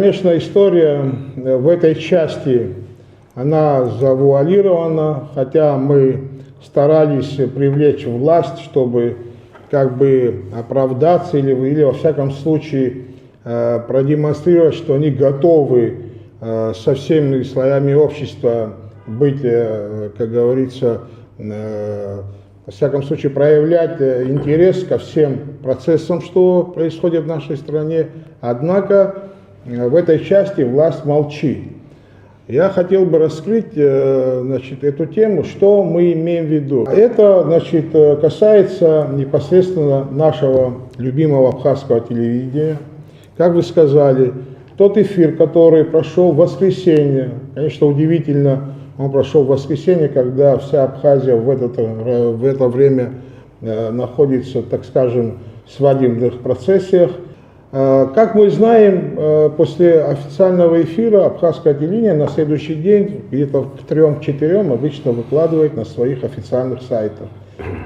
Конечно, история в этой части, она завуалирована, хотя мы старались привлечь власть, чтобы как бы оправдаться или во всяком случае продемонстрировать, что они готовы со всеми слоями общества быть, как говорится, во всяком случае проявлять интерес ко всем процессам, что происходит в нашей стране. Однако в этой части власть молчит. Я хотел бы раскрыть, эту тему, что мы имеем в виду. Это, касается непосредственно нашего любимого абхазского телевидения. Как вы сказали, тот эфир, который прошел в воскресенье, конечно, удивительно, он прошел в воскресенье, когда вся Абхазия в это время находится, так скажем, в свадебных процессиях. Как мы знаем, после официального эфира абхазское телевидение на следующий день, где-то к 3-4 обычно выкладывает на своих официальных сайтах.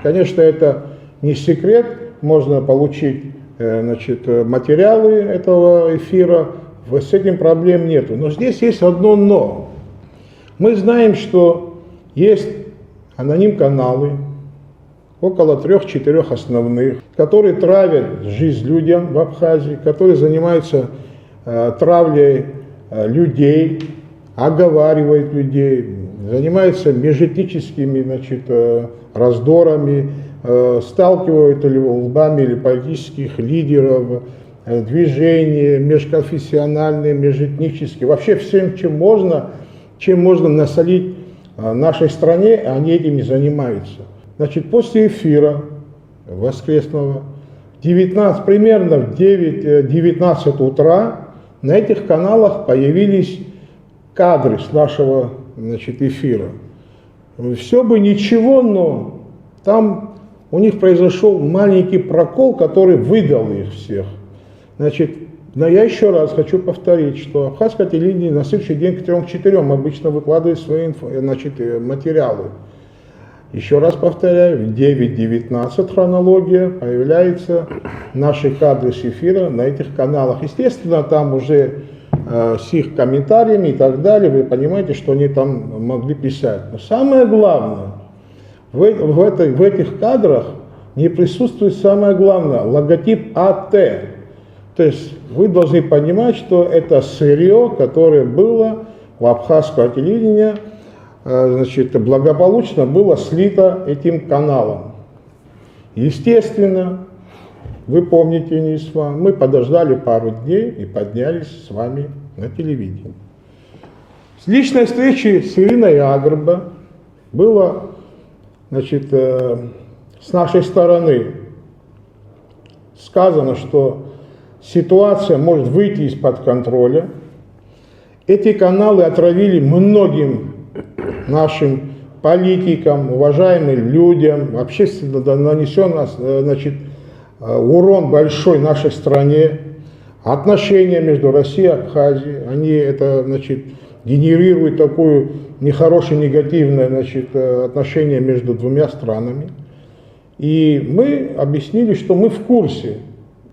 Конечно, это не секрет, можно получить материалы этого эфира, с этим проблем нету. Но здесь есть одно «но». Мы знаем, что есть аноним-каналы, около 3-4 основных, которые травят жизнь людям в Абхазии, которые занимаются травлей людей, оговаривают людей, занимаются межэтническими раздорами, сталкивают лбами или политических лидеров, движения межконфессиональные, межэтнические, вообще всем, чем можно насолить нашей стране, они этим и занимаются. После эфира воскресного примерно в 9-19 утра на этих каналах появились кадры с нашего эфира. Все бы ничего, но там у них произошел маленький прокол, который выдал их всех. Но я еще раз хочу повторить, что абхазское телевидение на следующий день к 3-4 обычно выкладывает свои материалы. Еще раз повторяю, в 9:19 хронология появляются наши кадры с эфира на этих каналах. Естественно, там уже с их комментариями и так далее, вы понимаете, что они там могли писать. Но самое главное, в этих кадрах не присутствует самое главное, логотип АТ. То есть вы должны понимать, что это сырье, которое было у абхазского телевидения, благополучно было слито этим каналом. Естественно, вы помните, мы подождали пару дней и поднялись с вами на телевидение. С личной встречи с Ириной Агрба было, с нашей стороны сказано, что ситуация может выйти из-под контроля. Эти каналы отравили многим нашим политикам, уважаемым людям, общественно нанесен урон большой нашей стране. Отношения между Россией и Абхазией, они генерируют такое нехорошее, негативное отношение между двумя странами. И мы объяснили, что мы в курсе,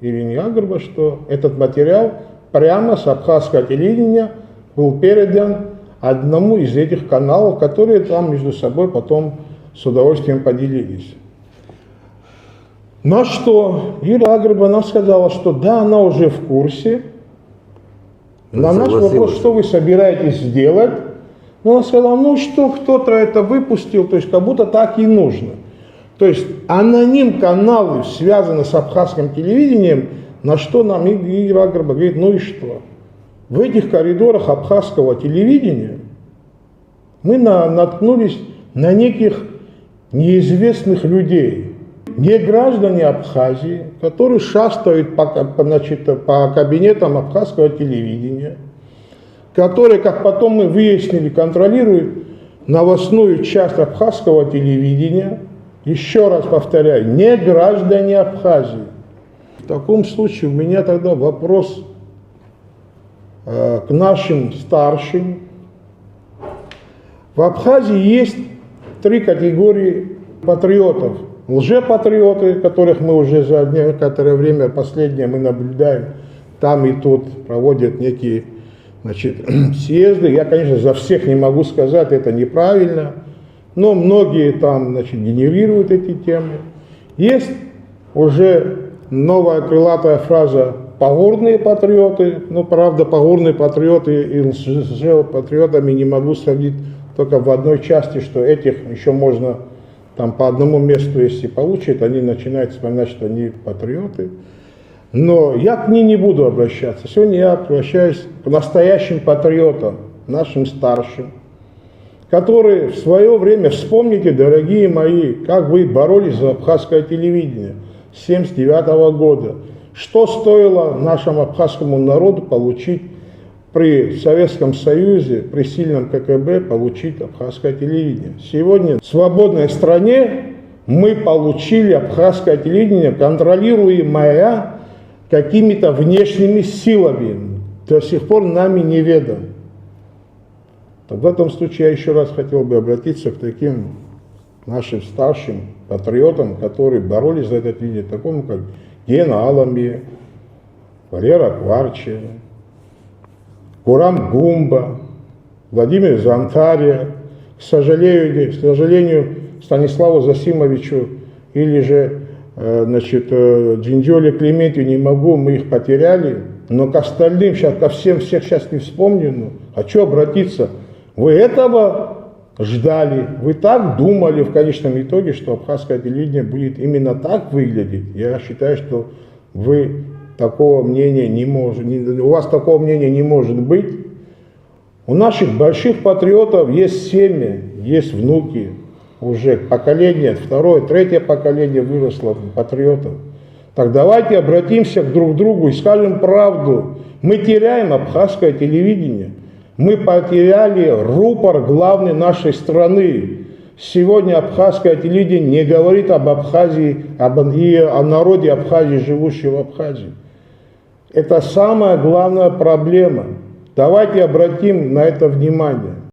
Ирине Агрба, что этот материал прямо с абхазского телевидения был передан одному из этих каналов, которые там между собой потом с удовольствием поделились. На что Ира Агрба нам сказала, что да, она уже в курсе. На наш вопрос, что вы собираетесь сделать, она сказала, что кто-то это выпустил, то есть как будто так и нужно. То есть аноним-каналы связаны с абхазским телевидением, на что нам Ира Агрба говорит, и что? В этих коридорах абхазского телевидения мы наткнулись на неких неизвестных людей, не граждане Абхазии, которые шастают по кабинетам абхазского телевидения, которые, как потом мы выяснили, контролируют новостную часть абхазского телевидения. Еще раз повторяю, не граждане Абхазии. В таком случае у меня тогда вопрос к нашим старшим. В Абхазии есть 3 категории патриотов. Лжепатриоты, которых мы уже за некоторое время последнее мы наблюдаем, там и тут проводят некие значит, съезды. Я, конечно, за всех не могу сказать, это неправильно, но многие там, значит, генерируют эти темы. Есть уже новая крылатая фраза «погорные патриоты». Ну, правда, погорные патриоты и лжепатриотами не могу сравнить только в одной части, что этих еще можно там по одному месту, если получат, они начинают вспоминать, что они патриоты. Но я к ним не буду обращаться. Сегодня я обращаюсь к настоящим патриотам, нашим старшим, которые в свое время, вспомните, дорогие мои, как вы боролись за абхазское телевидение с 1979 года. Что стоило нашему абхазскому народу получить при Советском Союзе, при сильном КГБ, получить абхазское телевидение? Сегодня в свободной стране мы получили абхазское телевидение, контролируемое какими-то внешними силами, до сих пор нами неведом. В этом случае я еще раз хотел бы обратиться к таким нашим старшим патриотам, которые боролись за это телевидение, такому как Гена Аламби, Валера Кварчи, Гурам Гумба, Владимир Зантария, к сожалению, Станиславу Засимовичу или же Джинджоле Клементию не могу, мы их потеряли, но к остальным, сейчас ко всем всех сейчас не вспомню, но хочу обратиться. Вы этого ждали, вы так думали в конечном итоге, что абхазское телевидение будет именно так выглядеть. Я считаю, что вы такого мнения не можете, у вас такого мнения не может быть. У наших больших патриотов есть семьи, есть внуки. Уже поколение, второе, третье поколение выросло патриотов. Так давайте обратимся друг к другу и скажем правду. Мы теряем абхазское телевидение. Мы потеряли рупор главной нашей страны. Сегодня абхазское телевидение не говорит об Абхазии и о народе Абхазии, живущем в Абхазии. Это самая главная проблема. Давайте обратим на это внимание.